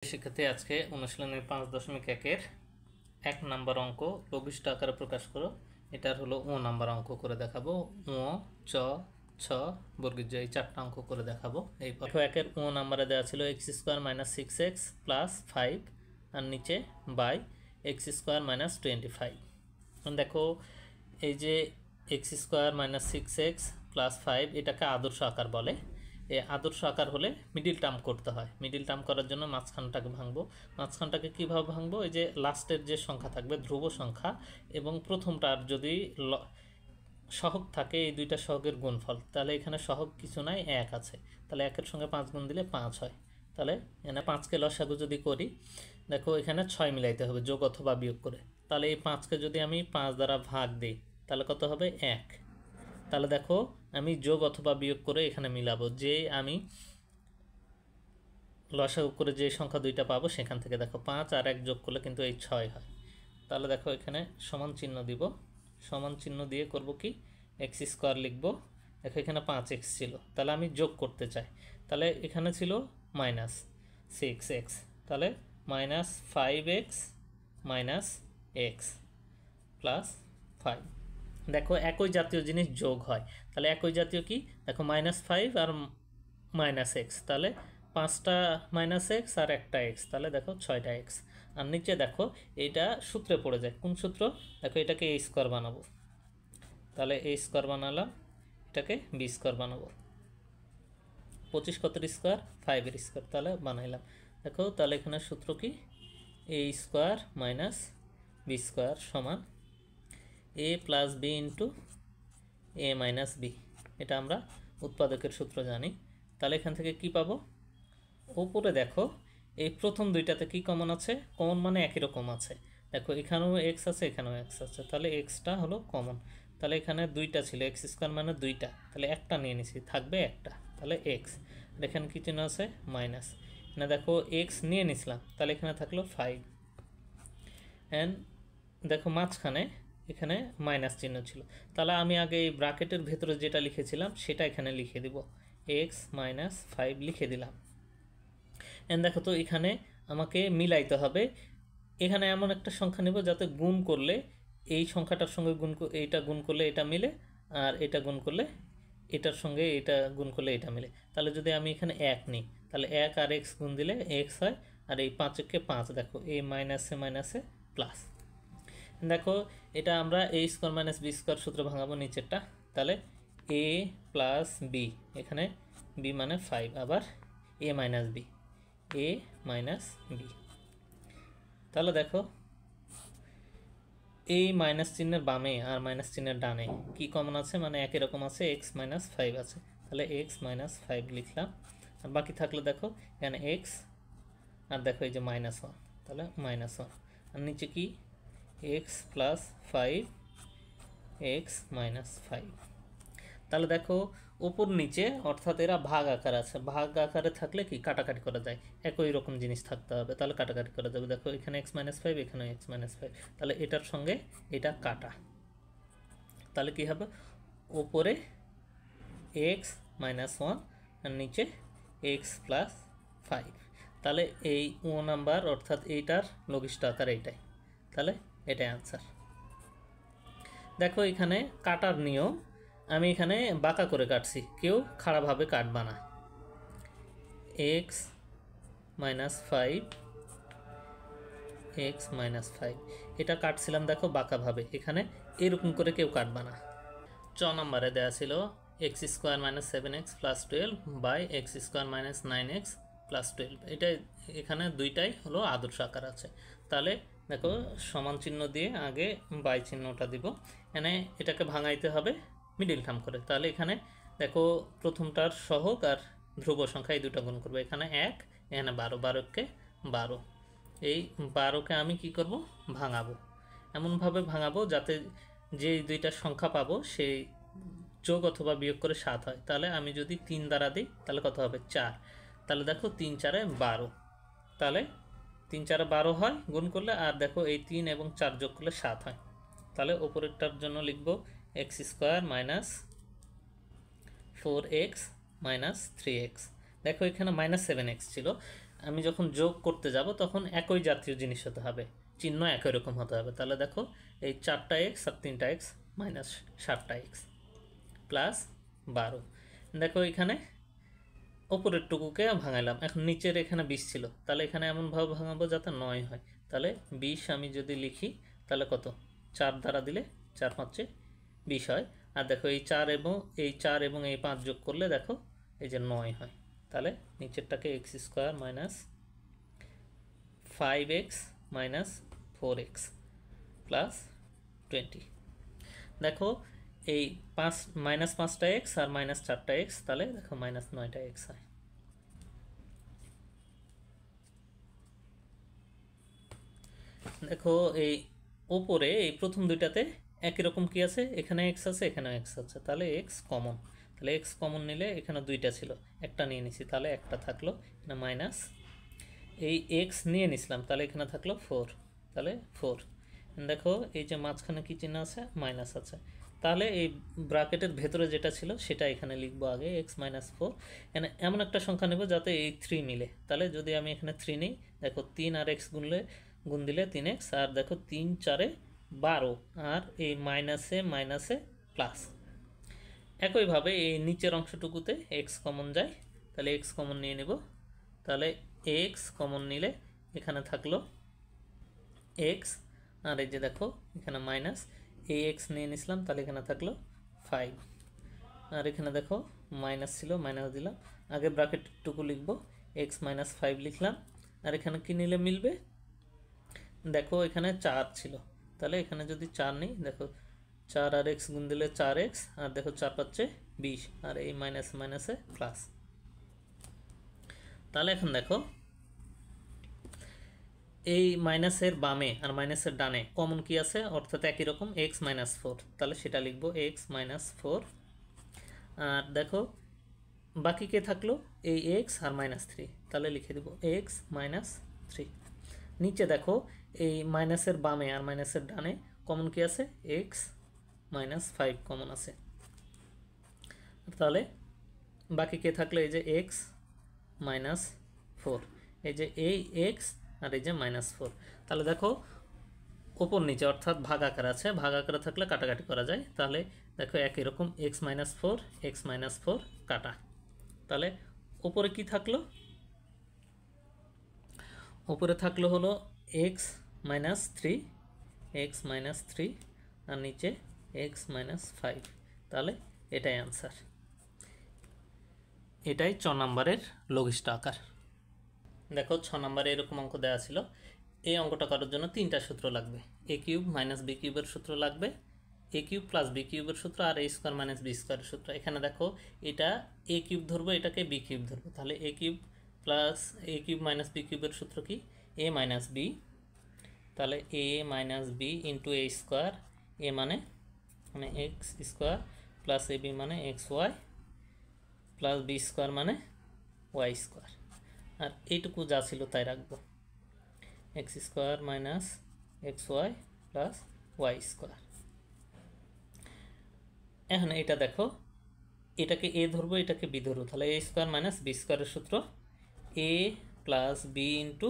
শিক্ষার্থী আজকে অনুশীলনের 5.1 এক নাম্বার অঙ্ক লঘিষ্ঠ আকারে প্রকাশ করো। এটার হলো ও নাম্বার অঙ্ক করে দেখাবো। ও চ ছ বর্গীর এই 4টা অঙ্ক করে দেখাবো। এই একের ও নাম্বারে দেওয়া ছিল x² - 6x + 5 আর নিচে বাই x² - 25। দেখো এই যে x² - 6x + 5 এটাকে আদর্শ আকার বলে। এই আদর্শ আকার হলে মিডিল টার্ম করতে হয়। মিডিল টার্ম করার জন্য মাঝখানটাকে ভাঙবো। মাঝখানটাকে কীভাবে ভাঙবো? এই যে লাস্টের যে সংখ্যা থাকবে ধ্রুব সংখ্যা এবং প্রথমটার যদি সহগ থাকে, এই দুইটা সহগের গুণফল, তাহলে এখানে সহগ কিছু নাই, 1 আছে, তাহলে 1-এর সঙ্গে 5 গুণ দিলে 5 হয়। তাহলে এখানে 5কে লসাগু যদি করি, দেখো এখানে 6 মিলাইতে হবে যোগ অথবা বিয়োগ করে। তাহলে এই 5কে যদি আমি 5 দ্বারা ভাগ দিই তাহলে কত হবে? 1। তাহলে দেখো আমি যোগ অথবা বিয়োগ করে এখানে মিলাবো, যে আমি লসাগু করে যে সংখ্যা দুইটা পাবো সেখান থেকে দেখো 5 আর 1 যোগ করলে কিন্তু এই 6 হয়। তাহলে দেখো এখানে সমান চিহ্ন দিব। সমান চিহ্ন দিয়ে করব কি, x² লিখব। দেখো এখানে 5x ছিল, তাহলে আমি যোগ করতে চাই। তাহলে এখানে ছিল -6x, তাহলে -5x - x + 5। দেখো একই জাতীয় জিনিস যোগ হয়, তাহলে একই জাতীয় কি, দেখো -5 আর -x, তাহলে 5টা -x আর একটা x, তাহলে দেখো 6টা x। আর নিচে দেখো এইটা সূত্রে পড়ে যায়। কোন সূত্র? দেখো এটাকে a² বানাবো, তাহলে a² বানালাম, এটাকে b² বানাবো। 25 কতের স্কোয়ার? 5-এর স্কোয়ার, তাহলে বানাইলাম। দেখো তাহলে এখানে সূত্র কি, a² - b² সমান a + b × a - b। এটা আমরা উৎপাদকের সূত্র জানি। তাহলে এখান থেকে কি পাবো? উপরে দেখো এই প্রথম দুইটাতে কি কমন আছে? কমন মানে একই রকম আছে। দেখো এখানেও x আছে, এখানেও x আছে, তাহলে xটা হলো কমন। তাহলে এখানে দুইটা ছিল, x² মানে দুইটা, তাহলে একটা নিয়ে নিছি, থাকবে একটা, তাহলে x। আর এখানে কি চিহ্ন আছে? মাইনাস। না দেখো x নিয়ে নিছিলাম, তাহলে এখানে থাকলো 5। অ্যান্ড দেখো মাঝখানে এখানে মাইনাস চিহ্ন ছিল, তাহলে আমি আগে এই ব্র্যাকেটের ভেতরে যেটা লিখেছিলাম সেটা এখানে লিখে দিব, x - 5 লিখে দিলাম। এন্ড দেখো তো এখানে আমাকে মিলাইতে হবে। এখানে এমন একটা সংখ্যা নেব যাতে গুণ করলে এই সংখ্যাটার সঙ্গে এইটা গুণ করলে এটা মিলে, আর এটা গুণ করলে এটার সঙ্গে এটা গুণ করলে এটা মিলে। তাহলে যদি আমি এখানে 1 নিই, তাহলে 1 আর x গুণ দিলে x হয়, আর এই 5-কে 5, দেখো এই মাইনাসে মাইনাসে প্লাস। দেখো এটা আমরা a² - b² সূত্র ভাঙাবো নিচেরটা। তাহলে a + b, এখানে b মানে 5, আবার a - b, a - b। তাহলে দেখো এই মাইনাস চিহ্নের বামে আর মাইনাস চিহ্নের ডানে কি কমন আছে? মানে একই রকম আছে, x - 5 আছে, তাহলে x - 5 লিখলাম। আর বাকি থাকলে দেখো এখানে x, আর দেখো এই যে -1, তাহলে -1। আর নিচে কি, x + 5 x - 5। তাহলে দেখো উপর নিচে অর্থাৎ এরা ভাগ আকার আছে, ভাগ আকারে থাকলে কি কাটাকাটি করা যায়, একই রকম জিনিস থাকতে হবে, তাহলে কাটাকাটি করা যাবে। দেখো এখানে x - 5, এখানে x - 5, তাহলে এটার সঙ্গে এটা কাটা, তাহলে কি হবে? উপরে x - 1 আর নিচে x + 5। তাহলে এই ও নাম্বার অর্থাৎ এইটার লঘিষ্ঠ আকার এইটাই, তাহলে এটাই আনসার। দেখো এখানে কাটার নিয়ম আমি এখানে বাঁকা করে কাটছি, কেউ খাড়াভাবে কাটবা না। x - 5 x - 5 এটা কাটছিলাম দেখো বাঁকাভাবে, এখানে এরকম করে কেউ কাটবা না। চ নম্বরে দেওয়া ছিল x² - 7x + 12 by x² - 9x + 12। এটা এখানে দুইটাই হলো আদর্শ আকার আছে। তাহলে দেখো সমান চিহ্ন দিয়ে আগে বাই চিহ্নটা দিব, এখানে এটাকে ভাঙাইতে হবে মিডিল টার্ম করে। তাহলে এখানে দেখো প্রথমটার সহগ আর ধ্রুব সংখ্যা এই দুটো গুণ করবো, এখানে 1, এখানে 12, 12কে 12, এই 12কে আমি কি করব? ভাঙাবো। এমনভাবে ভাঙাবো যাতে যে দুইটা সংখ্যা পাবো সেই যোগ অথবা বিয়োগ করে 7 হয়। তাহলে আমি যদি 3 দ্বারা দিই তাহলে কত হবে? 4। তাহলে দেখো 3 × 4 = 12, তাহলে 3 × 4 = 12 হয় গুণ করলে, আর দেখো এই 3 এবং 4 যোগ করলে 7 হয়। তাহলে উপরেরটার জন্য লিখব x² - 4x - 3x। দেখো এখানে -7x ছিল, আমি যখন যোগ করতে যাব তখন একই জাতীয় জিনিস হতে হবে, চিহ্ন একই রকম হতে হবে। তাহলে দেখো এই 4টা এক্স আর 3টা এক্স মাইনাস 7টা এক্স প্লাস 12। দেখো এখানে ওপরের টুকুকে ভাঙাইলাম, এখন নিচের এখানে 20 ছিল, তাহলে এখানে এমনভাবে ভাঙাবো যাতে 9 হয়। তাহলে 20 আমি যদি লিখি তাহলে কত, 4 দ্বারা দিলে 4 5 20 হয়। আর দেখো এই 4 এবং এই 5 যোগ করলে দেখো এই যে 9 হয়। তাহলে নিচেরটাকে X square minus 5x minus 4x plus 20। দেখো এই মাইনাস 5টা এক্স আর মাইনাস 4টা এক্স, তাহলে দেখো মাইনাস 9টা এক্স হয়। দেখো এই ওপরে এই প্রথম দুইটাতে একই রকম কি আছে, এখানে এক্স আছে এখানেও এক্স আছে, তাহলে এক্স কমন। তাহলে এক্স কমন নিলে এখানে দুইটা ছিল, একটা নিয়ে নিছি, তাহলে একটা থাকলো এখানে মাইনাস। এই এক্স নিয়ে নিছিলাম, তাহলে এখানে থাকলো 4, তাহলে 4। দেখো এই যে মাঝখানে কি চিহ্ন আছে, মাইনাস আছে। তাহলে এই ব্র্যাকেটের ভেতরে যেটা ছিল সেটা এখানে লিখবো আগে, এক্স মাইনাস 4। এমন একটা সংখ্যা নেব যাতে এই 3 মিলে। তাহলে যদি আমি এখানে 3 নিই, দেখো 3 আর এক্স গুণ দিলে 3x, আর দেখো 3 4 12, আর এই মাইনাসে মাইনাসে প্লাস। একইভাবে এই নিচের অংশটুকুতে এক্স কমন যায়, তাহলে এক্স কমন নিয়ে নেব। তাহলে এক্স কমন নিলে এখানে থাকলো এক্স, আর এই যে দেখো এখানে মাইনাস, এই এক্স নিয়ে নিছিলাম, তাহলে এখানে থাকলো 5। আর এখানে দেখো মাইনাস ছিল, মাইনাস দিলাম। আগে ব্র্যাকেটটুকু লিখবো, এক্স মাইনাস 5 লিখলাম। আর এখানে কি নিলে মিলবে, দেখো এখানে 4 ছিল, তাহলে এখানে যদি 4 নিই, দেখো 4 আর এক্স গুণ দিলে 4x, আর দেখো 4 5 20, আর এই মাইনাস মাইনাসে প্লাস। তাহলে এখন দেখো এই মাইনাসের বামে আর মাইনাসের ডানে কমন কি আছে, অর্থাৎ একই রকম এক্স মাইনাস 4, তাহলে সেটা লিখবো এক্স মাইনাস 4। আর দেখো বাকি কে থাকলো, এই এক্স আর মাইনাস 3, তাহলে লিখে দেবো এক্স মাইনাস 3। নিচে দেখো এই মাইনাসের বামে আর মাইনাসের ডানে কমন কি আছে, এক্স মাইনাস 5 কমন আছে। তাহলে বাকি কে থাকলো, এই যে এক্স মাইনাস 4, এই যে এই এক্স আর এই যে মাইনাস 4। তাহলে দেখো ওপর নিচে অর্থাৎ ভাগ আকার আছে, ভাগ আকারে থাকলে কাটাকাটি করা যায়। তাহলে দেখো একই রকম এক্স মাইনাস 4 এক্স মাইনাস 4 কাটা। তাহলে ওপরে কি থাকলো, ওপরে থাকলো হলো এক্স মাইনাস 3 এক্স মাইনাস 3, আর নিচে এক্স মাইনাস 5। তাহলে এটাই আনসার, এটাই 6 নম্বরের লঘিষ্ঠ আকার। দেখো 6 নম্বরে এরকম অঙ্ক দেওয়া ছিল। এই অঙ্কটা করার জন্য 3টা সূত্র লাগবে, এ কিউব মাইনাস বি কিউবের সূত্র লাগবে, এ কিউব প্লাস বি কিউবের সূত্র, আর এ স্কোয়ার মাইনাস বি স্কোয়ারের সূত্র। এখানে দেখো এটা এ কিউব ধরবো, এটাকে বি কিউব ধরবো, তাহলে A cube plus A cube minus B কিউবের সূত্র কি, এ মাইনাস বি। তাহলে A minus B into A square, A মানে X square plus A B মানে X Y plus B square মানে ওয়াই স্কোয়ার। আর এইটুকু যা ছিল তাই রাখবো, X square minus X Y plus Y square. এখন এটা দেখো, এটাকে এ ধরবো এটাকে বি ধরবো, তাহলে এ স্কোয়ার মাইনাস বি স্কোয়ারের সূত্র এ প্লাস বি ইন্টু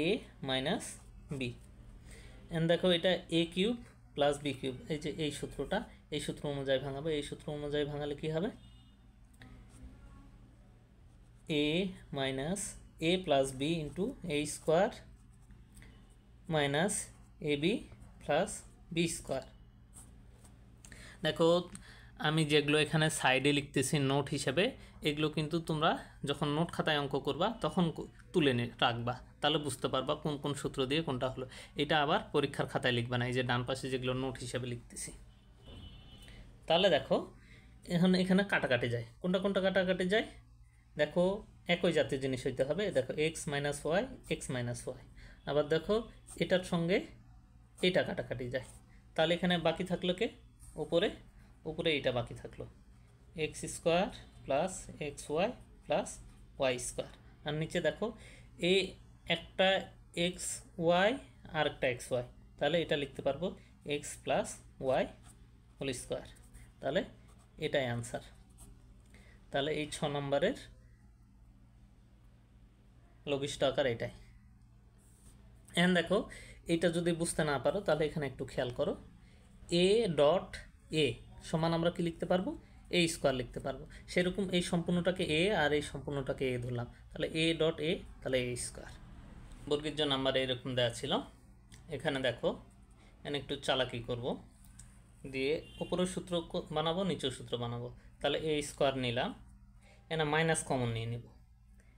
এ মাইনাস বি। এখন দেখো এটা এ কিউব প্লাস বি কিউব, এই যে এই সূত্রটা, এই সূত্র অনুযায়ী ভাঙাবো। এই সূত্র অনুযায়ী ভাঙালে কি হবে, এ minus A plus B into A square minus A B plus B square. দেখো আমি যেগুলো এখানে সাইডে লিখতেছি নোট হিসেবে, এগুলো কিন্তু তোমরা যখন নোট খাতায় অঙ্ক করবা তখন তুলে রাখবা, তাহলে বুঝতে পারবা কোন কোন সূত্র দিয়ে কোনটা হলো। এটা আবার পরীক্ষার খাতায় লিখবা না, এই যে ডান পাশে যেগুলো নোট হিসেবে লিখতেছি। তাহলে দেখো এখন এখানে কাটাকাটি যায়, কোনটা কোনটা কাটাকাটি যায়, দেখো একই জাতীয় জিনিস হইতে হবে। দেখো X minus Y X minus Y, আবার দেখো এটার সঙ্গে এটা কাটাকাটি যায়। তাহলে এখানে বাকি থাকলো কে, উপরে উপরে এইটা বাকি থাকলো, X square plus X Y plus Y square. আর নিচে দেখো এই একটা এক্স ওয়াই আর একটা এক্স ওয়াই, তাহলে এটা লিখতে পারবো X plus Y whole square. তাহলে এটাই আনসার। তাহলে এই 6 নম্বরের লঘিষ্ঠ আকার এটাই। এখন দেখো এটা যদি বুঝতে না পারো তাহলে এখানে একটু খেয়াল করো, এ ডট এ সমান আমরা কি লিখতে পারবো, এ স্কোয়ার লিখতে পারবো। সেরকম এই সম্পূর্ণটাকে এ আর এই সম্পূর্ণটাকে এ ধরলাম, তাহলে এ ডট এ, তাহলে এ স্কোয়ার। বর্গীয় নাম্বার এরকম দেওয়া ছিল। এখানে দেখো এখানে একটু চালাকি করব, দিয়ে উপরের সূত্র বানাবো নিচের সূত্র বানাবো। তাহলে এ স্কোয়ার নিলাম, এখানে মাইনাস কমন নিয়ে নেব।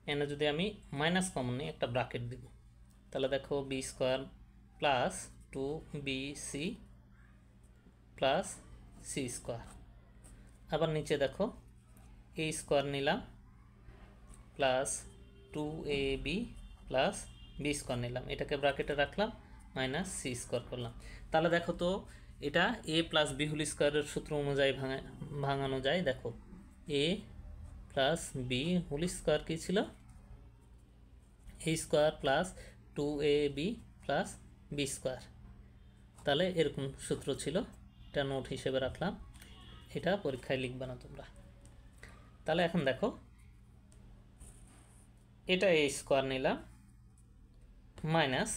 এখানে যদি আমি মাইনাস কমন নিই একটা ব্রাকেট দিব, তাহলে দেখো B square plus 2bc plus C square. আবার নিচে দেখো এ স্কোয়ার নিলাম plus 2ab plus B square নিলাম, এটাকে ব্রাকেটে রাখলাম, মাইনাস সি স্কোয়ার করলাম। তাহলে দেখো তো এটা এ প্লাস বি হোল স্কোয়ারের সূত্র অনুযায়ী ভাঙানো যায়। দেখো A plus B whole square কী ছিল, A square plus 2ab plus B square. তাহলে এরকম সূত্র ছিল, এটা নোট হিসেবে রাখলাম, এটা পরীক্ষায় লিখবে না তোমরা। তাহলে এখন দেখো এটা এ স্কোয়ার নিলাম মাইনাস,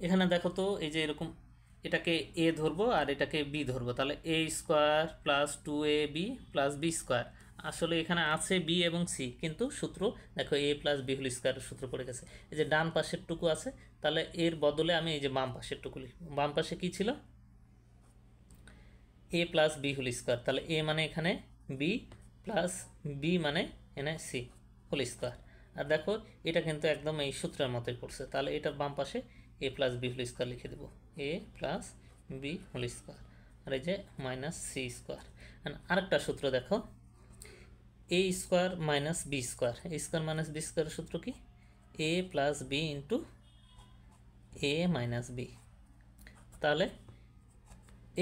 এখানে দেখো তো এই যে এরকম এটাকে এ ধরবো আর এটাকে বি ধরবো, তাহলে A square plus 2ab plus B square. আসলে এখানে আছে বি এবং সি, কিন্তু সূত্র দেখো এ প্লাস বি হোল স্কোয়ারের সূত্র পড়ে গেছে। এই যে ডান পাশের টুকু আছে, তাহলে এর বদলে আমি এই যে বাম পাশের টুকু লিখব। বাম পাশে কী ছিল, এ প্লাস বি হোল স্কোয়ার, তাহলে এ মানে এখানে বি প্লাস বি মানে এখানে সি হোল স্কোয়ার। আর দেখো এটা কিন্তু একদম এই সূত্রের মতোই পড়ছে, তাহলে এটার বাম পাশে এ প্লাস বি হোল স্কোয়ার লিখে দেবো, এ প্লাস বি হোল স্কোয়ার, আর এই যে মাইনাস সি স্কোয়ার। আরেকটা সূত্র দেখো A square minus B square, A square minus B স্কোয়ারের সূত্র কি, এ প্লাস বি ইন্টু এ মাইনাস বি। তাহলে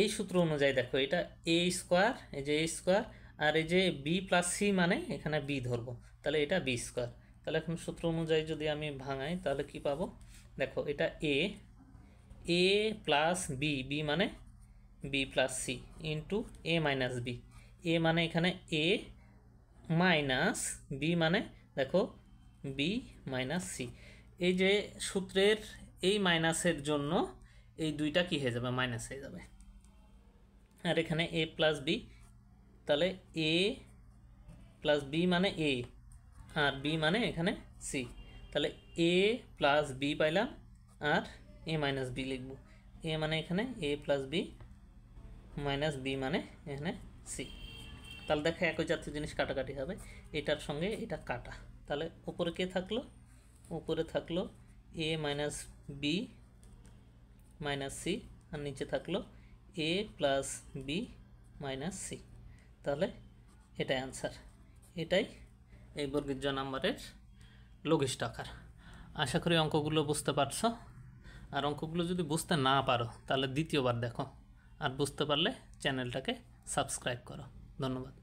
এই সূত্র অনুযায়ী দেখো এটা এ স্কোয়ার, এই যে এ স্কোয়ার, আর এই যে বি প্লাস সি মানে এখানে বি ধরবো, তাহলে এটা বি স্কোয়ার। তাহলে এখন সূত্র অনুযায়ী যদি আমি ভাঙাই তাহলে কি পাবো, দেখো এটা এ প্লাস বি, বি মানে বি প্লাস সি ইন্টু এ মাইনাস বি, এ মানে এখানে এ মাইনাস বি মানে দেখো বি মাইনাস সি। এই যে সূত্রের এই মাইনাসের জন্য এই দুইটা কি হয়ে যাবে, মাইনাস হয়ে যাবে। আর এখানে এ প্লাস বি, তাহলে এ প্লাস বি মানে এ আর বি মানে এখানে সি, তাহলে এ প্লাস বি পাইলাম আর এ মাইনাস বি লিখব। এ মানে এখানে এ প্লাস বি মাইনাস বি মানে এখানে সি। তাহলে দেখো একই জাতীয় জিনিস কাটাকাটি হবে, এটার সঙ্গে এটা কাটা, তাহলে উপরে কে থাকলো, উপরে থাকলো এ মাইনাস বি মাইনাস সি, আর নিচে থাকলো এ প্লাস বি মাইনাস সি। তাহলে এটাই আনসার, এটাই এই বর্গীয় নাম্বারের লঘিষ্ঠ আকার। আশা করি অঙ্কগুলো বুঝতে পারছো, আর অঙ্কগুলো যদি বুঝতে না পারো তাহলে দ্বিতীয়বার দেখো, আর বুঝতে পারলে চ্যানেলটাকে সাবস্ক্রাইব করো। ধন্যবাদ।